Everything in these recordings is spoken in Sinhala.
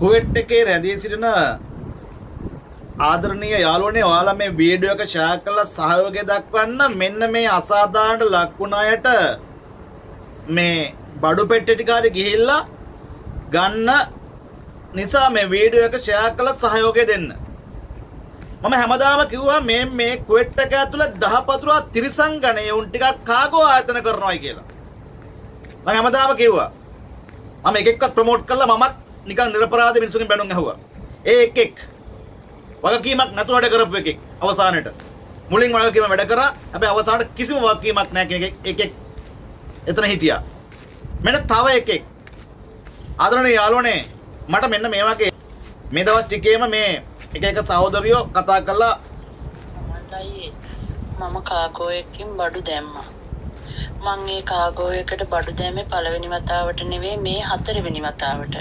කුවෙට් එකේ රැඳී සිටින ආදරණීය යාළුවනේ ඔයාලා මේ වීඩියෝ එක ෂෙයා කරලා සහයෝගය දක්වන්න. මෙන්න මේ අසාධාරණ ලක්ුණ අයට මේ බඩු පෙට්ටි ටික හරි ගිහිල්ලා ගන්න නිසා මේ වීඩියෝ එක ෂෙයා කරලා සහයෝගය දෙන්න. මම හැමදාම කිව්වා මේ කුවෙට් එක ඇතුළේ දහපතුරා තිරිසන් ගණයේ උන් ටිකක් කාගෝ ආයතන කරනවායි කියලා. මම හැමදාම කිව්වා. මම එක එක්කත් ප්‍රොමෝට් කරලා මමත් නිකන් නිර්පරාධ මිනිස්සුන්ගෙන් බැනුම් ඇහුවා. ඒ එක වගකීමක් නැතුව වැඩ කරපු එකෙක් අවසානයේට මුලින් වගකීම වැඩ කරා. හැබැයි අවසානයේ කිසිම වගකීමක් නැහැ කියන එකෙක් එතන හිටියා. මෙන්න තව එකෙක් ආදරණීය යාළුවනේ මට මෙන්න මේ වගේ මේ දවස් ටිකේම මේ එක සහෝදරියෝ කතා කළා. මම කාගෝ එකකින් බඩු දැම්මා. මම ඒ කාගෝ එකට බඩු දැම්මේ පළවෙනි වතාවට නෙවෙයි මේ හතරවෙනි වතාවට.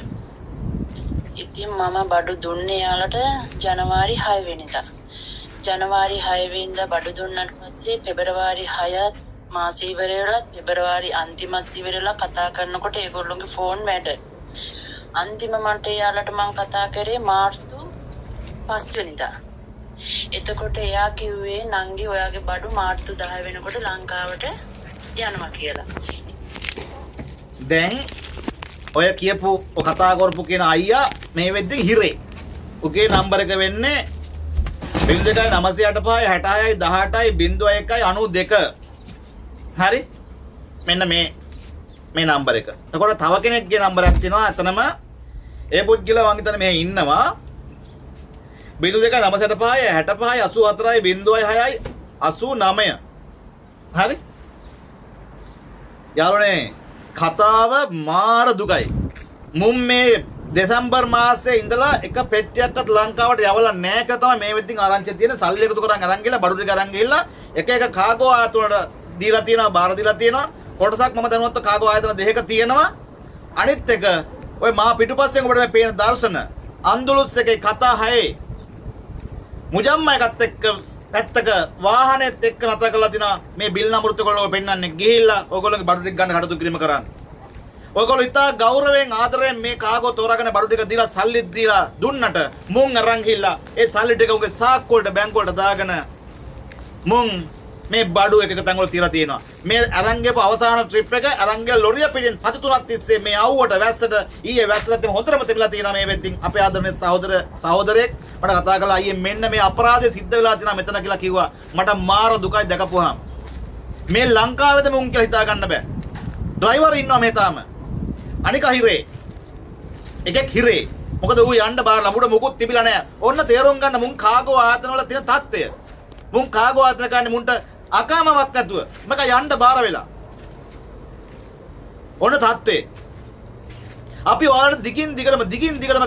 ඉතින් මම බඩු දුන්නේ යාලට ජනවාරි 6 වෙනිදා. ජනවාරි 6 වෙනිදා බඩු දුන්නාට පස්සේ පෙබරවාරි 6 මාසෙ ඉවර වෙලා පෙබරවාරි අන්තිමත් ඉවර වෙලා කතා කරනකොට ඒගොල්ලෝගේ ෆෝන් වැඩ. අන්තිම මන්ට යාලට මම කතා කරේ මාර්තු 5 වෙනිදා. එතකොට එයා කිව්වේ නංගි ඔයාගේ බඩු මාර්තු 10 වෙනකොට ලංකාවට යනවා කියලා. දැන් ඔය කියපු කතා කරපු කියන අයියා මේ වෙද්දී හිරේ. උගේ නම්බර එක වෙන්නේ 0.985 66 18 01 92. හරි? මෙන්න මේ නම්බර එක. එතකොට තව කෙනෙක්ගේ නම්බරයක් තියෙනවා. එතනම ඒ පුද්ගලයා මං හිතන්නේ මෙහෙ ඉන්නවා. 0.985 65 84 06 89. හරි? යාළුවනේ කතාව මාර දුකයි. මුම් මේ දෙසැම්බර් මාසේ ඉඳලා එක පෙට්ටියක්වත් ලංකාවට යවලා නැහැ කියලා තමයි මේ වෙද්දින් ආරංචි තියෙන. සල්ලි එකතු කරන් අරන් ගිහලා බඩු ටික අරන් ගිහලා එක කාගෝ ආයතන වලට දීලා තියෙනවා, බාර දීලා තියෙනවා. කොටසක් මම දැනුවත් කාගෝ ආයතන දෙකක තියෙනවා. අනිත් එක ඔය මා පිටුපස්සෙන් ඔබට මේ පේන දර්ශන අන්දුලුස් එකේ කතා 6 මුජම්මා එකත් එක්ක පැත්තක වාහනේත් එක්ක නතර කරලා තිනා මේ බිල් නම්බරුත් ඔයගොල්ලෝ පෙන්නන්නේ ගිහිල්ලා ඔයගොල්ලෝගේ බඩු ටික ගන්න කටයුතු කිරීම කරන්න. ඔයගොල්ලෝ ඉතා ගෞරවයෙන් ආදරයෙන් මේ කාගෝ තෝරාගෙන බඩු ටික දීලා සල්ලි දීලා දුන්නට මුන් අරන් ගිහිල්ලා ඒ සල්ලි ටික උගේ සාක්කු වලට බැංකු වලට දාගෙන මුන් මේ බඩු එකක තැන් වල තියලා තියෙනවා. මේ අරන් ගියපු අවසාන ට්‍රිප් එක අරන් ගිය ලොරිය පිටින් සති තුනක් තිස්සේ මේ අවුවට වැස්සට ඊයේ වැස්සට හොඳටම තිබිලා තියෙනවා. මේ වෙද්දින් අපේ ආදරණීය සහෝදරයෙක් මට කතා කළා අයියේ මෙන්න මේ අපරාධය සිද්ධ වෙලා තියෙනවා මෙතන කියලා කිව්වා. මට මාර දුකයි දැකපුවාම. මේ ලංකාවේද මුන් කියලා හිතා ගන්න බෑ. ඩ්‍රයිවර් ඉන්නවා මේ තාම. අනික හිරේ. එකෙක් හිරේ. මොකද ඌ යන්න බාරලා මුඩ මොකුත් තිබිලා නැහැ. ඔන්න තේරුම් ගන්න මුන් කාගෝ ආයතන වල තියෙන තත්ත්වය. මුන් කාගෝ ආයතන ගන්න මුන්ට අකාමවත් නැතුව මක යන්න බාර වෙලා. ඔන්න තත්ත්වේ. අපි ඔයාලට දිගින් දිගටම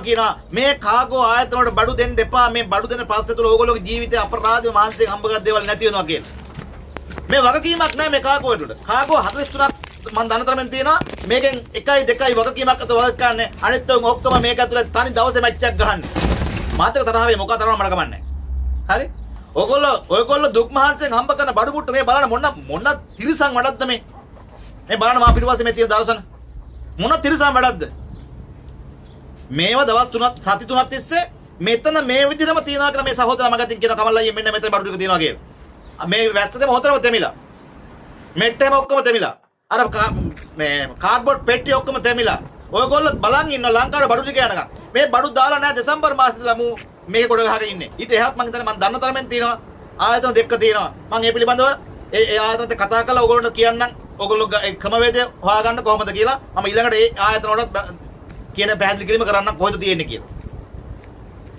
කියනවා මේ කාගෝ ආයතන වලට බඩු දෙන්න එපා. මේ බඩු දෙන පස්සේ තුල ඕගොල්ලෝගේ ජීවිතේ අපරාධව මානසික හම්බගත් දේවල් නැති වෙනවා කියලා. මේ වගකීමක් නැහැ මේ කාගෝ වලට. කාගෝ 43ක් මම දන්නතරෙන් තියෙනවා. මේකෙන් 1යි 2යි වගකීමක් අත වග ගන්න. අනිත් උන් ඔක්කොම මේක ඇතුලේ තනි දවසේ මැච් එකක් ගහන්න. මාත් එක තරහ වෙයි මොකක් තරම මට කමන්නේ. හරි? ඔයගොල්ලෝ දුක් මහන්සියෙන් හම්බ කරන බඩු පුට්ට මේ බලන්න මොන තිරිසන් වැඩක්ද මේ? මේ බලන්න මා පිටුපස්සේ මේ තියෙන දර්ශන. මොන තිරිසන් වැඩක්ද? මේව දවස් 3ක් සති 3ක් තිස්සේ මෙතන මේ විදිහටම තියනවා කියලා මේ සහෝදරයා මගතින් කියන කමල් අයියේ මෙන්න මෙතන බඩු ටික තියනවා කියලා. මේ වැස්සටම හොතරම තෙමිලා. මෙට්ටේම ඔක්කොම තෙමිලා. අර මේ කාඩ්බෝඩ් පෙට්ටිය ඔක්කොම තෙමිලා. ඔයගොල්ලෝ බලන් ඉන්න ලංකාවේ බඩු ටික යනකම්. මේ බඩු දාලා නැහැ දෙසැම්බර් මාසෙ ඉඳලා මූ මේක ගොඩ ගහගෙන ඉන්නේ. ඊට එහාත් මම හිතන්නේ මම දන්න තරමෙන් තියෙනවා. ආයතන දෙකක් තියෙනවා. මම ඒ පිළිබඳව ඒ ආයතනත් කතා කරලා ඔයගොල්ලන්ට කියන්නම්. ඔයගොල්ලෝ ක්‍රමවේදය හොයාගන්න කොහොමද කියලා. මම ඊළඟට ඒ ආයතන වලට කියන පැහැදිලි කිරීම කරන්න කොහෙද තියෙන්නේ කියලා.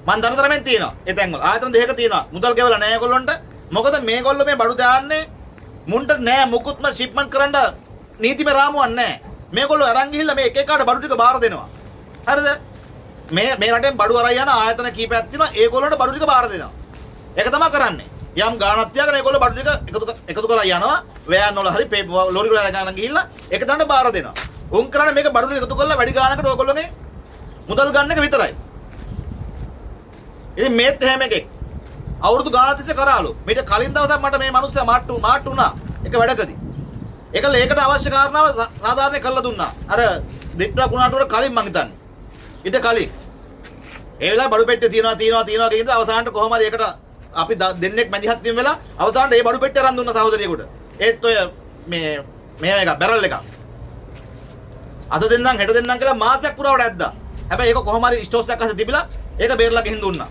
මම දන්න තරමෙන් තියෙනවා. ඒ තැන් වල ආයතන දෙකක තියෙනවා. මුදල් ගෙවලා නැහැ ඒගොල්ලන්ට. මොකද මේගොල්ලෝ මේ බඩු දාන්නේ මුන්ට නෑ මුකුත්ම ෂිප්මන්ට් කරන්න නීතිමය රාමුවක් නැහැ. මේගොල්ලෝ අරන් ගිහිල්ලා මේ එක එකාට බඩු ටික බාර දෙනවා. හරිද? මේ රටෙන් බඩු අරන් යන ආයතන කීපයක් තියෙනවා. ඒගොල්ලන්ට බඩු ටික බාර දෙනවා. ඒක තමයි කරන්නේ. යම් ගාණක් තියාගෙන ඒගොල්ලෝ බඩු ටික එකතු කරලා යනවා. වෑන් වල හරි ලෝරි වල අරගෙන ගිහිල්ලා එක තැනට බාර දෙනවා. උන් කරන්නේ මේක බඩු ටික එකතු කරලා වැඩි ගාණකට ඕගොල්ලෝගේ මුදල් ගන්න එක විතරයි. ඉතින් මේත් එහෙම එකෙක් අවුරුදු ගාණක් තිස්සේ කරාලු. මීට කලින් දවසක් මට මේ මිනිස්සයා මාට්ටු වුණා. එක වැඩකදී. ඒකට අවශ්‍ය කාරණාව සාධාරණ කරලා දුන්නා. අර දිට්ටා කුණාටුවට කලින් මං හිතන්නේ. ඊට කලින් ඒ වෙලාව බඩු පෙට්ටිය තියනවා කියන අවසානට කොහොම හරි ඒකට අපි දෙන්නෙක් මැදිහත් වීම වෙලා අවසානට ඒ බඩු පෙට්ටිය අරන් දුන්න සහෝදරියෙකුට. ඒත් ඔය මේ එක බැරල් එකක්. අද දෙන්නම් හෙට දෙන්නම් කියලා මාසයක් පුරාවට ඇද්දා. හැබැයි ඒක කොහොම හරි ස්ටෝස් එකක් අස්සේ තිබිලා ඒක බේරලා ගිහින් දුන්නා.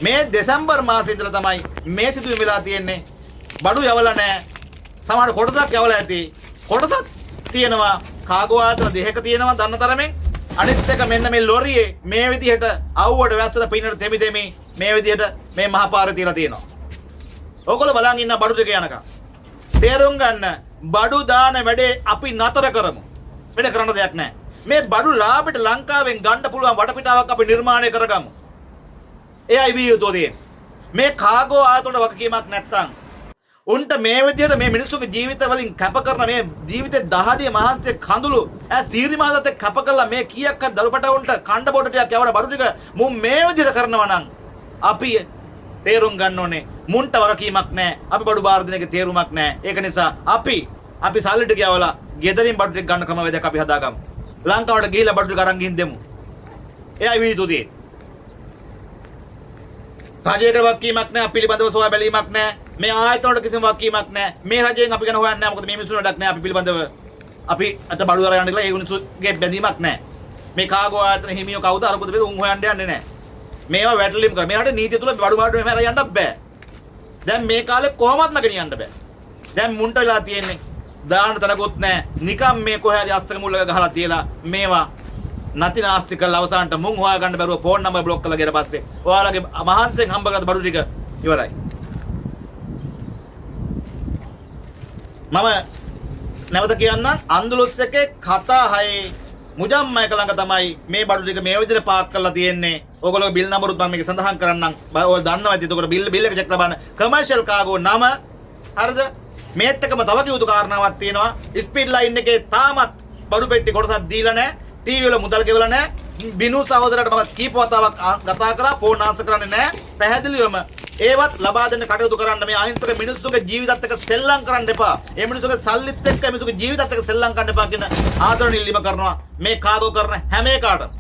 මේ දෙසැම්බර් මාසේ ඉඳලා තමයි මේ සිදුවීම වෙලා තියෙන්නේ. බඩු යවලා නැහැ. සමහර කොටසක් යවලා ඇති. කොටසක් තියෙනවා කාගෝ ආයතන දෙකක තියෙනවා දන්න තරමෙන්. අනිත් එක මෙන්න මේ ලොරියේ මේ විදිහට අවුවට වැස්සලා පින්නට දෙමි මේ විදිහට මේ මහපාරේ තියලා තියෙනවා. ඕගොල්ලෝ බලන් ඉන්න බඩු දෙක යනකම්. තේරුම් ගන්න බඩු දාන වැඩේ අපි නතර කරමු. වෙන කරන්න දෙයක් නැහැ. මේ බඩු ලාභෙට ලංකාවෙන් ගන්න පුළුවන් වටපිටාවක් අපි නිර්මාණය කරගමු. එයයි විය යුතු දේ. මේ කාගෝ ආයතනවල වගකීමක් නැත්තම් උන්ට මේ විදිහට මේ මිනිස්සුගේ ජීවිත වලින් කැප කරන මේ ජීවිතේ දහඩිය මහන්සිය කඳුළු සීරිමාදත් කැප කරලා මේ කීයක් හරි දරුපට උන්ට කණ්ඩ බොඩ ටිකක් යවන බඩු ටික මුන් මේ විදිහට කරනවා නම් අපි තේරුම් ගන්න ඕනේ මුන්ට වගකීමක් නැහැ. අපි බඩු බාර දෙන එකේ තේරුමක් නැහැ. ඒක නිසා අපි සල්ලි ටික යවලා ගෙදරින් බඩු ටික ගන්න ක්‍රමවේදයක් අපි හදාගමු. ලංකාවට ගිහිල්ලා බඩු ටික අරන් ගිහින් දෙමු. එයයි විය යුතු දේ. රජයට වගකීමක් නැහැ. පිළිබඳව සොයා බැලීමක් නැහැ. මේ ආයතන වලට කිසිම වගකීමක් නැහැ. මේ රජයෙන් අපි ගැන හොයන්නේ නැහැ. මොකද මේ මිනිස්සුන්ට වැඩක් නැහැ. අපි පිළිබඳව අපි අත බඩු අරගෙන ඉඳලා ඒ මිනිස්සුගේ බැඳීමක් නැහැ. මේ කාගෝ ආයතන හිමියෝ කවුද අරකුද බෙද උන් හොයන්න යන්නේ නැහැ. මේවා වැටලීම් කර. මේ රටේ නීතිය තුල බඩු බාඩු මෙහෙම යන්නත් බෑ. දැන් මේ කාලේ කොහොමත්ම ගෙනියන්න බෑ. දැන් මුන්ට වෙලා තියෙන්නේ දාන්න තනකොත් නැහැ. නිකම් මේ කොහේ හරි අස්සක මුල්ලක ගහලා තියලා මේවා නැති නාස්ති කරලා අවසානට මුන් හොයාගන්න බැරුව ෆෝන් නම්බර් බ්ලොක් කරලා ඊට පස්සේ ඔයාලගේ මහන්සියෙන් හම්බ කරගත්ත බඩු ටික ඉවරයි. මම නැවත කියන්නම් අන්දලුස් එකේ කතා 6 මුජම්මයික ළඟ තමයි මේ බඩු ටික මේ විදිහට පාක් කරලා තියෙන්නේ. ඕගොල්ලෝ බිල් නම්බරුත් මම මේක සඳහන් කරන්නම්. ඔයාලා දන්නවා ඇති. ඒකට බිල් එක චෙක් කරලා බලන්න. කමර්ෂල් කාගෝ නම හරිද? මේත් එකම තව කිව්තු කාරණාවක් තියෙනවා. ස්පීඩ් ලයින් එකේ තාමත් බඩු පෙට්ටි කොටසක් දීලා නැහැ. ටීවී වල මුදල් ගෙවලා නැහැ. බිනු සහෝදරට මම කීප වතාවක් කතා කරා ෆෝන් ආන්සර් කරන්නේ නැහැ. පැහැදිලිවම ඒවත් ලබා දෙන්න කටයුතු කරන්න. මේ අහිංසක මිනිස්සුගේ ජීවිතත් එක්ක සෙල්ලම් කරන්න එපා. මේ මිනිස්සුගේ සල්ලිත් එක්ක මිනිස්සුගේ ජීවිතත් එක්ක සෙල්ලම් කරන්න එපා කියන ආදරණ ඉල්ලීම කරනවා මේ කාගෝ කරන හැම එකකටම.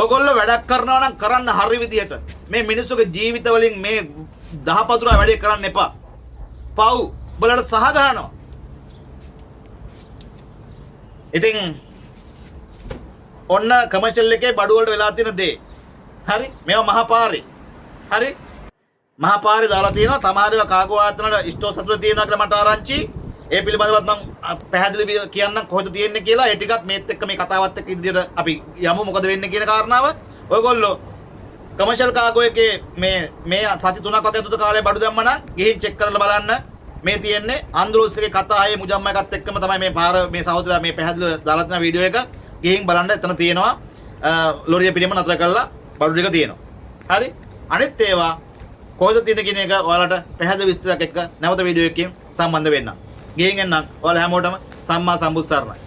ඔයගොල්ලෝ වැඩක් කරනවා නම් කරන්න හරි විදියට. මේ මිනිස්සුගේ ජීවිත වලින් මේ දහපතුරා වැඩේ කරන්න එපා. පව් බලන්න සහ ගන්නවා. ඉතින් ඔන්න කමර්ෂල් එකේ බඩු වලට වෙලා තියෙන දේ. හරි? මේවා මහපාරේ. හරි? මහපාරේ දාලා තියෙනවා. තමාරේව කාගෝ ආයතනවල ස්ටෝර් සතුට තියෙනවා කියලා මට ආරංචි. ඒ පිළිබඳවත් මම පැහැදිලිව කියන්නම් කොහෙද තියෙන්නේ කියලා. ඒ ටිකත් මේත් එක්ක මේ කතාවත් එක්ක ඉදිරියට අපි යමු මොකද වෙන්නේ කියන කාරණාව. ඔයගොල්ලෝ කමර්ෂල් කාගෝ එකේ මේ සති 3ක් වගේ අතුත කාලේ බඩු දැම්ම නම් ගිහින් චෙක් කරලා බලන්න. මේ තියෙන්නේ අන්දලුස් එකේ කතා 6 මුජම්ම එකත් එක්කම තමයි මේ පාර මේ සහෝදරයා මේ පැහැදිලිව දාලා තියෙන වීඩියෝ එක. ගිහින් බලන්න එතන තියෙනවා ලොරිය පිළිම නතර කරලා බඩු ටික තියෙනවා. හරි? අනිත් ඒවා කොහෙද තියෙන කියන එක ඔයාලට පැහැදිලි විස්තරයක් එක්ක නැවත වීඩියෝ එකකින් සම්බන්ධ වෙන්න. ගිහින් එන්නම්. ඔයාලා හැමෝටම සම්මා සම්බුත් සරණයි.